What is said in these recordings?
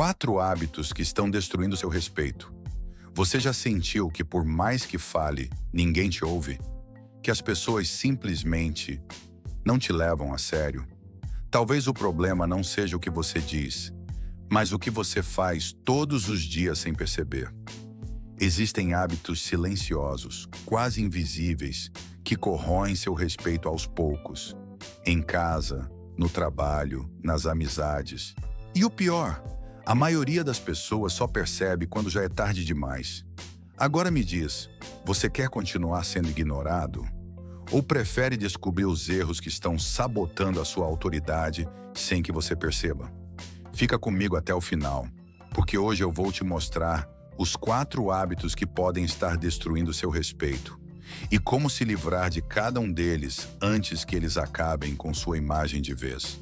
4 hábitos que estão destruindo seu respeito. Você já sentiu que por mais que fale, ninguém te ouve? Que as pessoas simplesmente não te levam a sério? Talvez o problema não seja o que você diz, mas o que você faz todos os dias sem perceber. Existem hábitos silenciosos, quase invisíveis, que corroem seu respeito aos poucos. Em casa, no trabalho, nas amizades. E o pior, a maioria das pessoas só percebe quando já é tarde demais. Agora me diz, você quer continuar sendo ignorado? Ou prefere descobrir os erros que estão sabotando a sua autoridade sem que você perceba? Fica comigo até o final, porque hoje eu vou te mostrar os 4 hábitos que podem estar destruindo seu respeito e como se livrar de cada um deles antes que eles acabem com sua imagem de vez.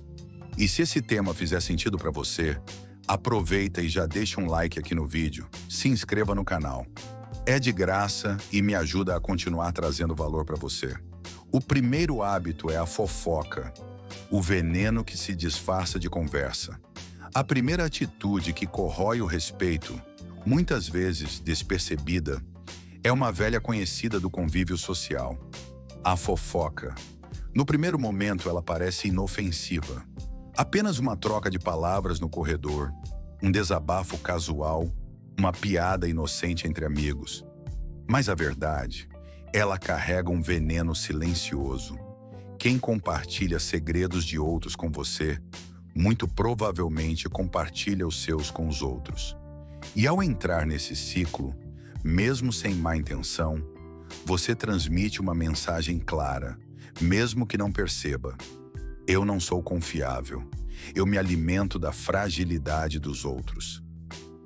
E se esse tema fizer sentido para você, aproveita e já deixa um like aqui no vídeo, se inscreva no canal. É de graça e me ajuda a continuar trazendo valor para você. O primeiro hábito é a fofoca, o veneno que se disfarça de conversa. A primeira atitude que corrói o respeito, muitas vezes despercebida, é uma velha conhecida do convívio social, a fofoca. No primeiro momento ela parece inofensiva, apenas uma troca de palavras no corredor, um desabafo casual, uma piada inocente entre amigos. Mas a verdade, ela carrega um veneno silencioso. Quem compartilha segredos de outros com você, muito provavelmente compartilha os seus com os outros. E ao entrar nesse ciclo, mesmo sem má intenção, você transmite uma mensagem clara, mesmo que não perceba. Eu não sou confiável. Eu me alimento da fragilidade dos outros.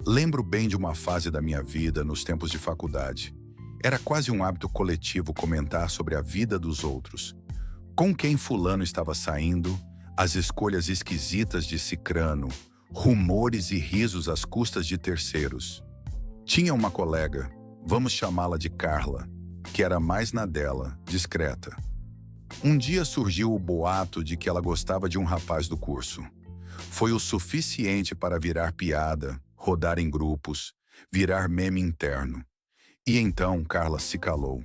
Lembro bem de uma fase da minha vida nos tempos de faculdade. Era quase um hábito coletivo comentar sobre a vida dos outros. Com quem fulano estava saindo, as escolhas esquisitas de cicrano, rumores e risos às custas de terceiros. Tinha uma colega, vamos chamá-la de Carla, que era mais na dela, discreta. Um dia surgiu o boato de que ela gostava de um rapaz do curso. Foi o suficiente para virar piada, rodar em grupos, virar meme interno. E então Carla se calou,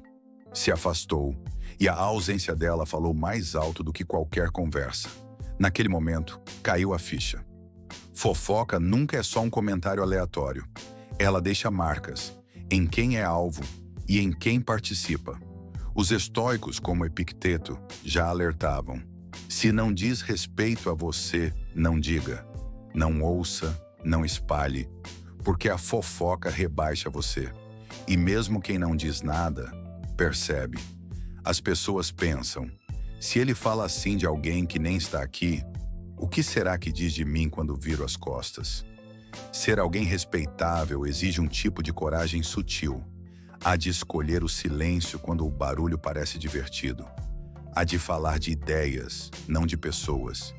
se afastou, e a ausência dela falou mais alto do que qualquer conversa. Naquele momento, caiu a ficha. Fofoca nunca é só um comentário aleatório. Ela deixa marcas em quem é alvo e em quem participa. Os estoicos, como Epicteto, já alertavam. Se não diz respeito a você, não diga. Não ouça, não espalhe, porque a fofoca rebaixa você. E mesmo quem não diz nada, percebe. As pessoas pensam, se ele fala assim de alguém que nem está aqui, o que será que diz de mim quando viro as costas? Ser alguém respeitável exige um tipo de coragem sutil. A de escolher o silêncio quando o barulho parece divertido. A de falar de ideias, não de pessoas.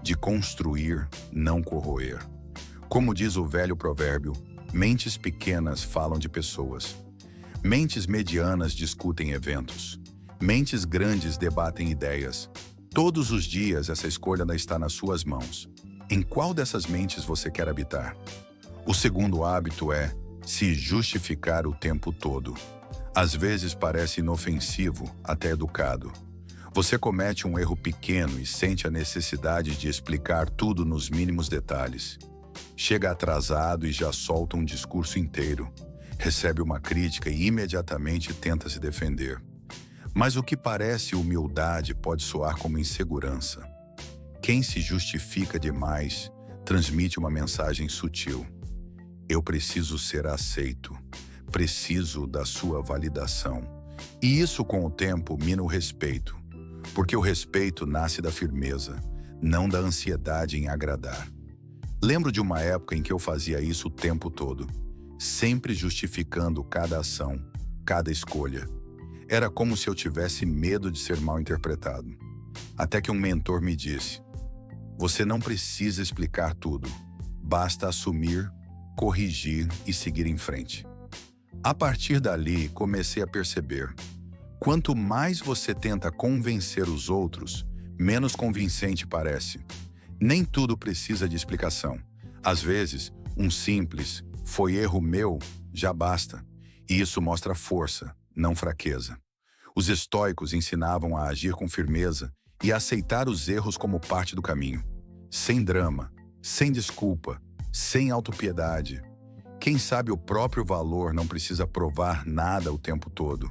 De construir, não corroer. Como diz o velho provérbio, mentes pequenas falam de pessoas. Mentes medianas discutem eventos. Mentes grandes debatem ideias. Todos os dias essa escolha está nas suas mãos. Em qual dessas mentes você quer habitar? O segundo hábito é se justificar o tempo todo. Às vezes parece inofensivo, até educado. Você comete um erro pequeno e sente a necessidade de explicar tudo nos mínimos detalhes. Chega atrasado e já solta um discurso inteiro. Recebe uma crítica e imediatamente tenta se defender. Mas o que parece humildade pode soar como insegurança. Quem se justifica demais transmite uma mensagem sutil. Eu preciso ser aceito. Preciso da sua validação. E isso, com o tempo, mina o respeito. Porque o respeito nasce da firmeza, não da ansiedade em agradar. Lembro de uma época em que eu fazia isso o tempo todo, sempre justificando cada ação, cada escolha. Era como se eu tivesse medo de ser mal interpretado. Até que um mentor me disse, você não precisa explicar tudo, basta assumir, corrigir e seguir em frente. A partir dali, comecei a perceber, quanto mais você tenta convencer os outros, menos convincente parece. Nem tudo precisa de explicação. Às vezes, Um simples "foi erro meu" já basta. E isso mostra força, não fraqueza. Os estoicos ensinavam a agir com firmeza e a aceitar os erros como parte do caminho. Sem drama, sem desculpa, sem autopiedade. Quem sabe o próprio valor não precisa provar nada o tempo todo.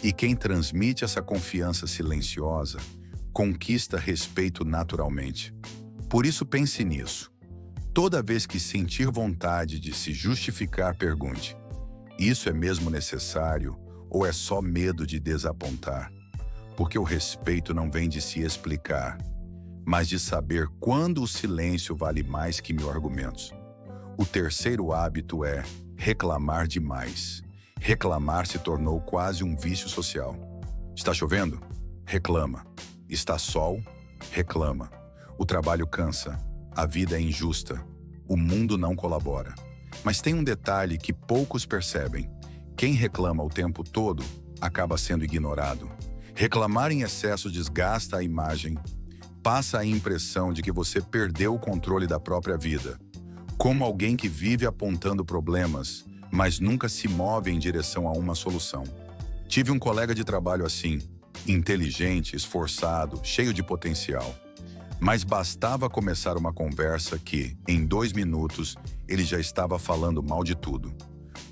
E quem transmite essa confiança silenciosa conquista respeito naturalmente. Por isso pense nisso. Toda vez que sentir vontade de se justificar, pergunte: isso é mesmo necessário ou é só medo de desapontar? Porque o respeito não vem de se explicar, mas de saber quando o silêncio vale mais que 1000 argumentos. O terceiro hábito é reclamar demais. Reclamar se tornou quase um vício social. Está chovendo? Reclama. Está sol? Reclama. O trabalho cansa. A vida é injusta. O mundo não colabora. Mas tem um detalhe que poucos percebem. Quem reclama o tempo todo acaba sendo ignorado. Reclamar em excesso desgasta a imagem. Passa a impressão de que você perdeu o controle da própria vida. Como alguém que vive apontando problemas, mas nunca se move em direção a uma solução. Tive um colega de trabalho assim, inteligente, esforçado, cheio de potencial. Mas bastava começar uma conversa que, em 2 minutos, ele já estava falando mal de tudo.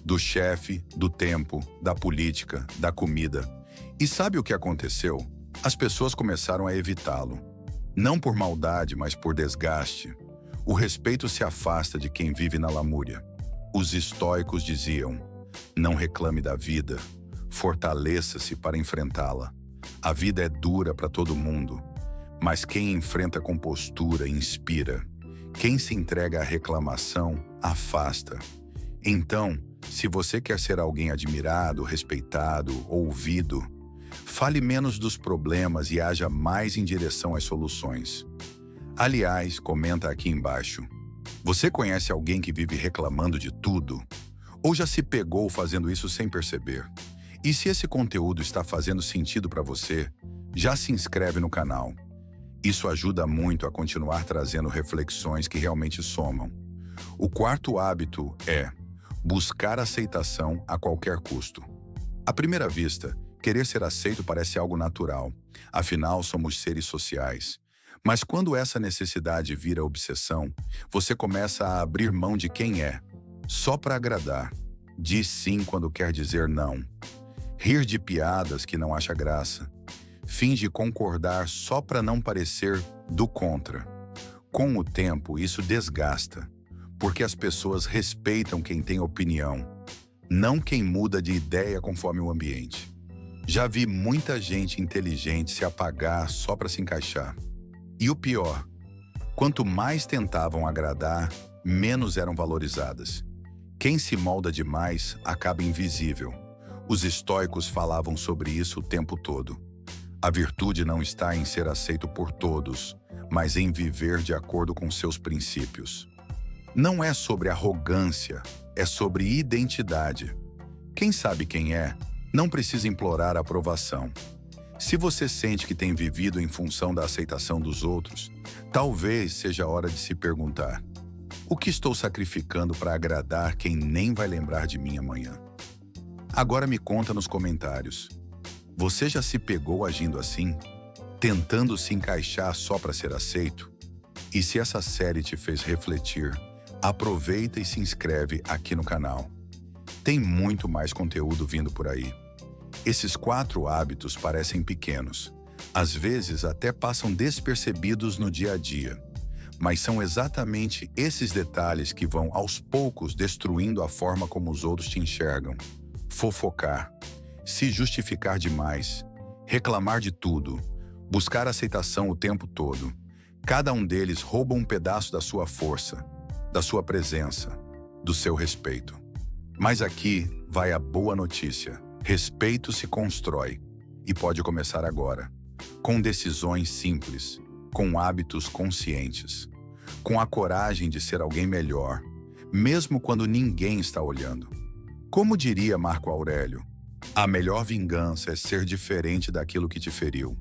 Do chefe, do tempo, da política, da comida. E sabe o que aconteceu? As pessoas começaram a evitá-lo. Não por maldade, mas por desgaste. O respeito se afasta de quem vive na lamúria. Os estoicos diziam: não reclame da vida, fortaleça-se para enfrentá-la. A vida é dura para todo mundo, mas quem enfrenta com postura inspira. Quem se entrega à reclamação afasta. Então, se você quer ser alguém admirado, respeitado, ouvido, fale menos dos problemas e haja mais em direção às soluções. Aliás, comenta aqui embaixo: você conhece alguém que vive reclamando de tudo? Ou já se pegou fazendo isso sem perceber? E se esse conteúdo está fazendo sentido para você, já se inscreve no canal. Isso ajuda muito a continuar trazendo reflexões que realmente somam. O quarto hábito é buscar aceitação a qualquer custo. À primeira vista, querer ser aceito parece algo natural. Afinal, somos seres sociais. Mas quando essa necessidade vira obsessão, você começa a abrir mão de quem é, só para agradar. Diz sim quando quer dizer não. Rir de piadas que não acha graça. Finge concordar só para não parecer do contra. Com o tempo, isso desgasta, porque as pessoas respeitam quem tem opinião, não quem muda de ideia conforme o ambiente. Já vi muita gente inteligente se apagar só para se encaixar. E o pior, quanto mais tentavam agradar, menos eram valorizadas. Quem se molda demais acaba invisível. Os estoicos falavam sobre isso o tempo todo. A virtude não está em ser aceito por todos, mas em viver de acordo com seus princípios. Não é sobre arrogância, é sobre identidade. Quem sabe quem é, não precisa implorar aprovação. Se você sente que tem vivido em função da aceitação dos outros, talvez seja a hora de se perguntar: o que estou sacrificando para agradar quem nem vai lembrar de mim amanhã? Agora me conta nos comentários. Você já se pegou agindo assim? Tentando se encaixar só para ser aceito? E se essa série te fez refletir, aproveita e se inscreve aqui no canal. Tem muito mais conteúdo vindo por aí. Esses 4 hábitos parecem pequenos. Às vezes até passam despercebidos no dia a dia. Mas são exatamente esses detalhes que vão aos poucos destruindo a forma como os outros te enxergam. Fofocar, se justificar demais, reclamar de tudo, buscar aceitação o tempo todo. Cada um deles rouba um pedaço da sua força, da sua presença, do seu respeito. Mas aqui vai a boa notícia. Respeito se constrói e pode começar agora, com decisões simples, com hábitos conscientes, com a coragem de ser alguém melhor, mesmo quando ninguém está olhando. Como diria Marco Aurélio, a melhor vingança é ser diferente daquilo que te feriu.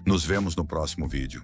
Nos vemos no próximo vídeo.